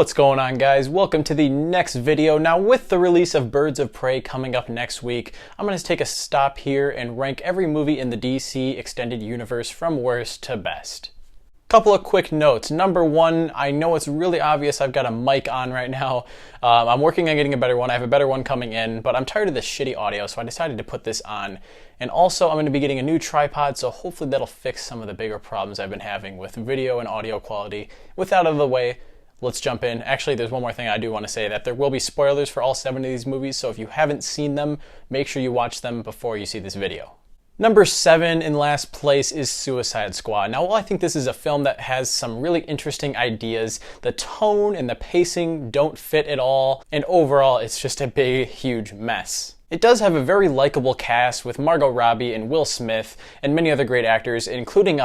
What's going on, guys? Welcome to the next video. Now, with the release of Birds of Prey coming up next week, I'm going to take a stop here and rank every movie in the DC extended universe from worst to best. Couple of quick notes. Number one, I know it's really obvious I've got a mic on right now. I'm working on getting a better one. I have a better one coming in, but I'm tired of this shitty audio, so I decided to put this on. And also, I'm going to be getting a new tripod, so hopefully that'll fix some of the bigger problems I've been having with video and audio quality. With that out of the way, let's jump in. Actually, there's one more thing I do want to say, that there will be spoilers for all 7 of these movies, so if you haven't seen them, make sure you watch them before you see this video. Number 7 in last place is Suicide Squad. Now, while I think this is a film that has some really interesting ideas, the tone and the pacing don't fit at all, and overall, it's just a big, huge mess. It does have a very likable cast with Margot Robbie and Will Smith and many other great actors, including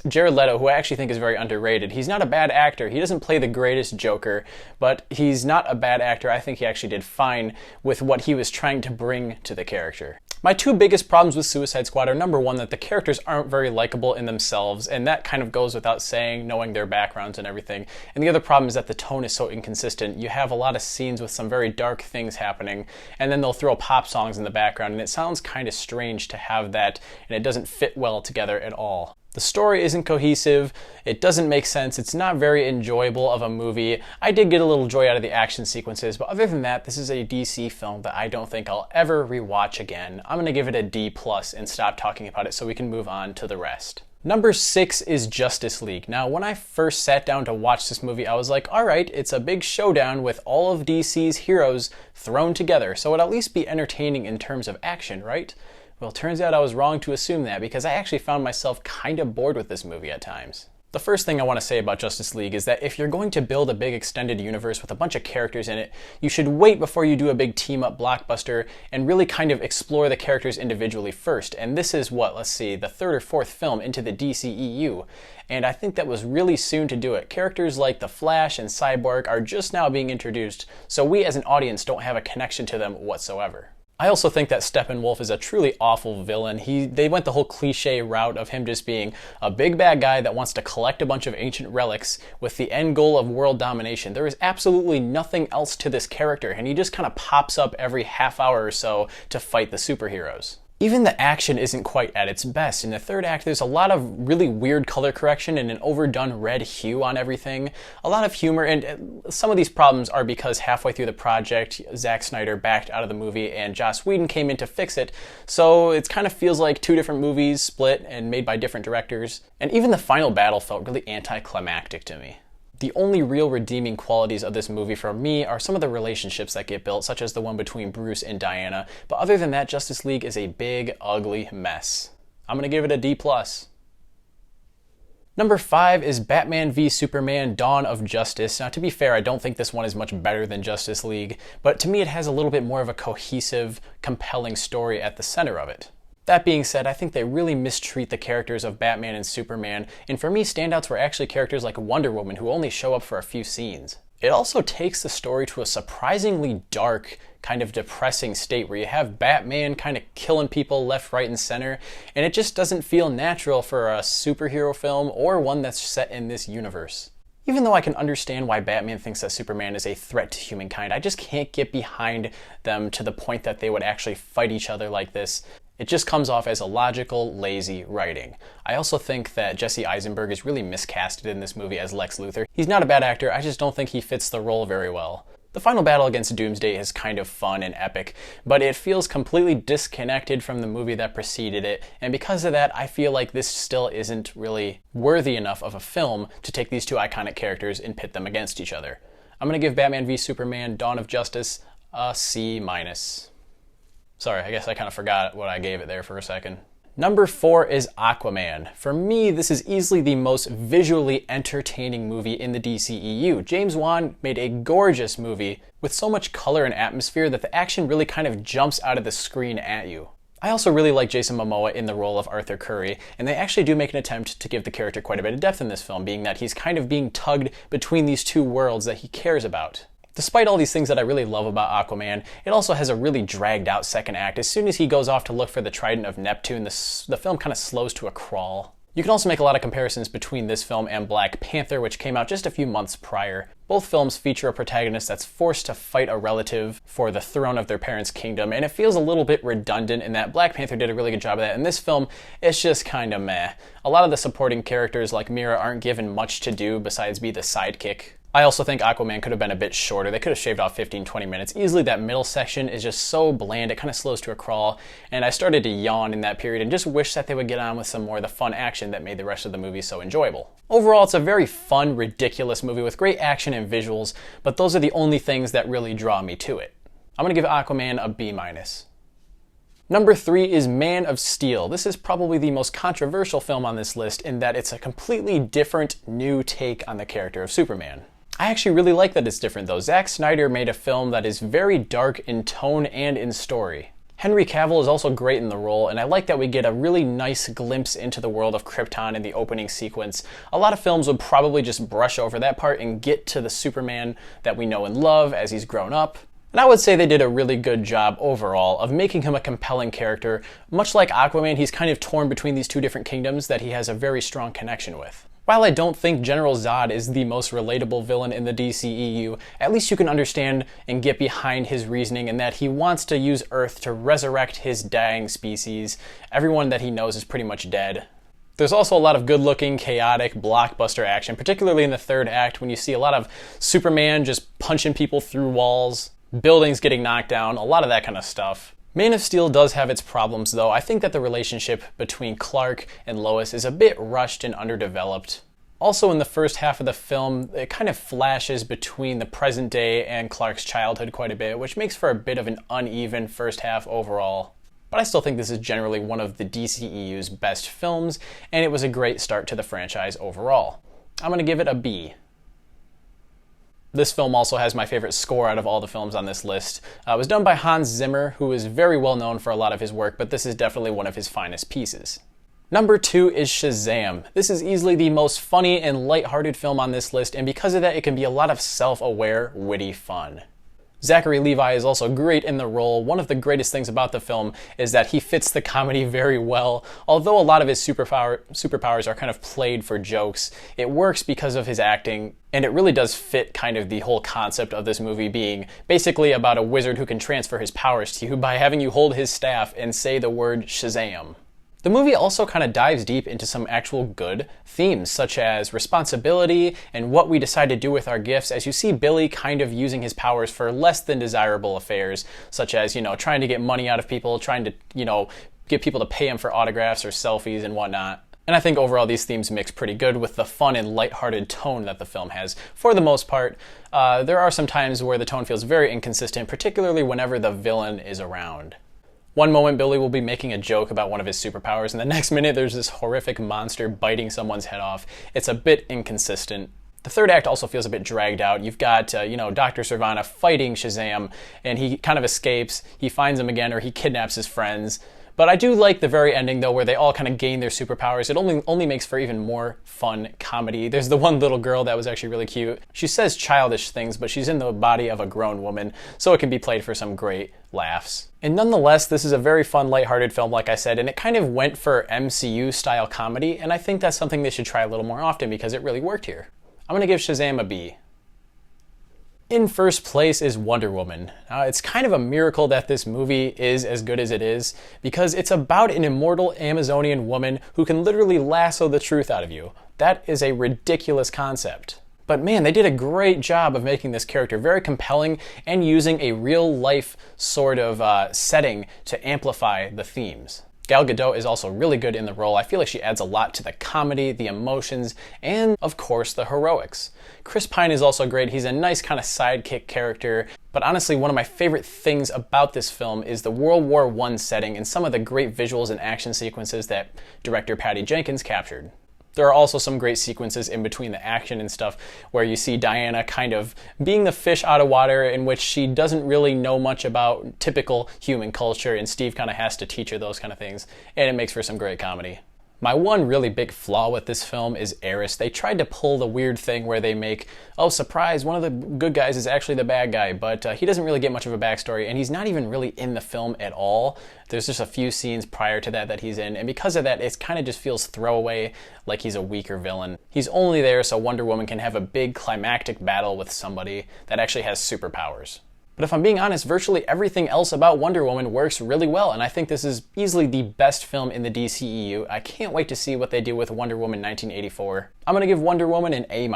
Jared Leto, who I actually think is very underrated. He's not a bad actor. He doesn't play the greatest Joker, but he's not a bad actor. I think he actually did fine with what he was trying to bring to the character. My 2 biggest problems with Suicide Squad are, number 1, that the characters aren't very likable in themselves, and that kind of goes without saying, knowing their backgrounds and everything. And the other problem is that the tone is so inconsistent. You have a lot of scenes with some very dark things happening, and then they'll throw pop songs in the background, and it sounds kind of strange to have that, and it doesn't fit well together at all. The story isn't cohesive, it doesn't make sense, it's not very enjoyable of a movie. I did get a little joy out of the action sequences, but other than that, this is a DC film that I don't think I'll ever rewatch again. I'm gonna give it a D+ and stop talking about it so we can move on to the rest. Number 6 is Justice League. Now, when I first sat down to watch this movie, I was like, alright, it's a big showdown with all of DC's heroes thrown together, so it'll at least be entertaining in terms of action, right? Well, it turns out I was wrong to assume that, because I actually found myself kind of bored with this movie at times. The first thing I want to say about Justice League is that if you're going to build a big extended universe with a bunch of characters in it, you should wait before you do a big team-up blockbuster and really kind of explore the characters individually first. And this is what, let's see, the 3rd or 4th film into the DCEU. And I think that was really soon to do it. Characters like The Flash and Cyborg are just now being introduced, so we as an audience don't have a connection to them whatsoever. I also think that Steppenwolf is a truly awful villain. They went the whole cliche route of him just being a big bad guy that wants to collect a bunch of ancient relics with the end goal of world domination. There is absolutely nothing else to this character, and he just kind of pops up every half hour or so to fight the superheroes. Even the action isn't quite at its best. In the 3rd act, there's a lot of really weird color correction and an overdone red hue on everything. A lot of humor, and some of these problems are because halfway through the project, Zack Snyder backed out of the movie and Joss Whedon came in to fix it. So it kind of feels like 2 different movies split and made by different directors. And even the final battle felt really anticlimactic to me. The only real redeeming qualities of this movie for me are some of the relationships that get built, such as the one between Bruce and Diana, but other than that, Justice League is a big, ugly mess. I'm gonna give it a D+. Number 5 is Batman v Superman: Dawn of Justice. Now, to be fair, I don't think this one is much better than Justice League, but to me it has a little bit more of a cohesive, compelling story at the center of it. That being said, I think they really mistreat the characters of Batman and Superman, and for me, standouts were actually characters like Wonder Woman, who only show up for a few scenes. It also takes the story to a surprisingly dark, kind of depressing state where you have Batman kind of killing people left, right, and center, and it just doesn't feel natural for a superhero film or one that's set in this universe. Even though I can understand why Batman thinks that Superman is a threat to humankind, I just can't get behind them to the point that they would actually fight each other like this. It just comes off as illogical, lazy writing. I also think that Jesse Eisenberg is really miscasted in this movie as Lex Luthor. He's not a bad actor, I just don't think he fits the role very well. The final battle against Doomsday is kind of fun and epic, but it feels completely disconnected from the movie that preceded it, and because of that, I feel like this still isn't really worthy enough of a film to take these 2 iconic characters and pit them against each other. I'm gonna give Batman v Superman: Dawn of Justice a C-. Sorry, I guess I kind of forgot what I gave it there for a second. Number 4 is Aquaman. For me, this is easily the most visually entertaining movie in the DCEU. James Wan made a gorgeous movie with so much color and atmosphere that the action really kind of jumps out of the screen at you. I also really like Jason Momoa in the role of Arthur Curry, and they actually do make an attempt to give the character quite a bit of depth in this film, being that he's kind of being tugged between these 2 worlds that he cares about. Despite all these things that I really love about Aquaman, it also has a really dragged out second act. As soon as he goes off to look for the Trident of Neptune, the film kind of slows to a crawl. You can also make a lot of comparisons between this film and Black Panther, which came out just a few months prior. Both films feature a protagonist that's forced to fight a relative for the throne of their parents' kingdom, and it feels a little bit redundant in that Black Panther did a really good job of that. In this film, it's just kind of meh. A lot of the supporting characters like Mira aren't given much to do besides be the sidekick. I also think Aquaman could have been a bit shorter. They could have shaved off 15-20 minutes. Easily that middle section is just so bland, it kind of slows to a crawl, and I started to yawn in that period and just wish that they would get on with some more of the fun action that made the rest of the movie so enjoyable. Overall, it's a very fun, ridiculous movie with great action and visuals, but those are the only things that really draw me to it. I'm going to give Aquaman a B-. Number 3 is Man of Steel. This is probably the most controversial film on this list in that it's a completely different, new take on the character of Superman. I actually really like that it's different though. Zack Snyder made a film that is very dark in tone and in story. Henry Cavill is also great in the role, and I like that we get a really nice glimpse into the world of Krypton in the opening sequence. A lot of films would probably just brush over that part and get to the Superman that we know and love as he's grown up. And I would say they did a really good job overall of making him a compelling character. Much like Aquaman, he's kind of torn between these two different kingdoms that he has a very strong connection with. While I don't think General Zod is the most relatable villain in the DCEU, at least you can understand and get behind his reasoning in that he wants to use Earth to resurrect his dying species. Everyone that he knows is pretty much dead. There's also a lot of good-looking, chaotic, blockbuster action, particularly in the third act when you see a lot of Superman just punching people through walls, buildings getting knocked down, a lot of that kind of stuff. Man of Steel does have its problems though. I think that the relationship between Clark and Lois is a bit rushed and underdeveloped. Also in the first half of the film, it kind of flashes between the present day and Clark's childhood quite a bit, which makes for a bit of an uneven first half overall. But I still think this is generally one of the DCEU's best films, and it was a great start to the franchise overall. I'm going to give it a B. This film also has my favorite score out of all the films on this list. It was done by Hans Zimmer, who is very well known for a lot of his work, but this is definitely one of his finest pieces. Number 2 is Shazam. This is easily the most funny and lighthearted film on this list, and because of that, it can be a lot of self-aware, witty fun. Zachary Levi is also great in the role. One of the greatest things about the film is that he fits the comedy very well. Although a lot of his superpowers are kind of played for jokes, it works because of his acting, and it really does fit kind of the whole concept of this movie being basically about a wizard who can transfer his powers to you by having you hold his staff and say the word Shazam. The movie also kind of dives deep into some actual good themes, such as responsibility and what we decide to do with our gifts, as you see Billy kind of using his powers for less than desirable affairs, such as, trying to get money out of people, trying to, get people to pay him for autographs or selfies and whatnot. And I think overall these themes mix pretty good with the fun and lighthearted tone that the film has. For the most part, there are some times where the tone feels very inconsistent, particularly whenever the villain is around. One moment Billy will be making a joke about one of his superpowers, and the next minute there's this horrific monster biting someone's head off. It's a bit inconsistent. The third act also feels a bit dragged out. You've got, Dr. Sivana fighting Shazam, and he kind of escapes. He finds him again, or he kidnaps his friends. But I do like the very ending, though, where they all kind of gain their superpowers. It only makes for even more fun comedy. There's the one little girl that was actually really cute. She says childish things, but she's in the body of a grown woman, so it can be played for some great laughs. And nonetheless, this is a very fun, lighthearted film, like I said, and it kind of went for MCU-style comedy, and I think that's something they should try a little more often because it really worked here. I'm going to give Shazam a B. In first place is Wonder Woman. It's kind of a miracle that this movie is as good as it is, because it's about an immortal Amazonian woman who can literally lasso the truth out of you. That is a ridiculous concept. But man, they did a great job of making this character very compelling and using a real-life sort of setting to amplify the themes. Gal Gadot is also really good in the role. I feel like she adds a lot to the comedy, the emotions, and of course the heroics. Chris Pine is also great. He's a nice kind of sidekick character. But honestly, one of my favorite things about this film is the World War I setting and some of the great visuals and action sequences that director Patty Jenkins captured. There are also some great sequences in between the action and stuff where you see Diana kind of being the fish out of water, in which she doesn't really know much about typical human culture, and Steve kind of has to teach her those kind of things, and it makes for some great comedy. My one really big flaw with this film is Eris. They tried to pull the weird thing where they make, oh surprise, one of the good guys is actually the bad guy, but he doesn't really get much of a backstory, and he's not even really in the film at all. There's just a few scenes prior to that he's in, and because of that, it kind of just feels throwaway, like he's a weaker villain. He's only there so Wonder Woman can have a big climactic battle with somebody that actually has superpowers. But if I'm being honest, virtually everything else about Wonder Woman works really well, and I think this is easily the best film in the DCEU. I can't wait to see what they do with Wonder Woman 1984. I'm gonna give Wonder Woman an A-.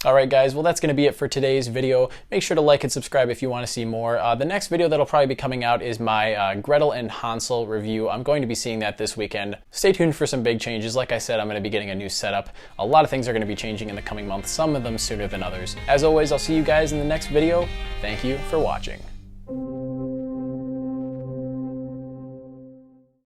Alright guys, well that's going to be it for today's video. Make sure to like and subscribe if you want to see more. The next video that'll probably be coming out is my Gretel and Hansel review. I'm going to be seeing that this weekend. Stay tuned for some big changes. Like I said, I'm going to be getting a new setup. A lot of things are going to be changing in the coming months, some of them sooner than others. As always, I'll see you guys in the next video. Thank you for watching.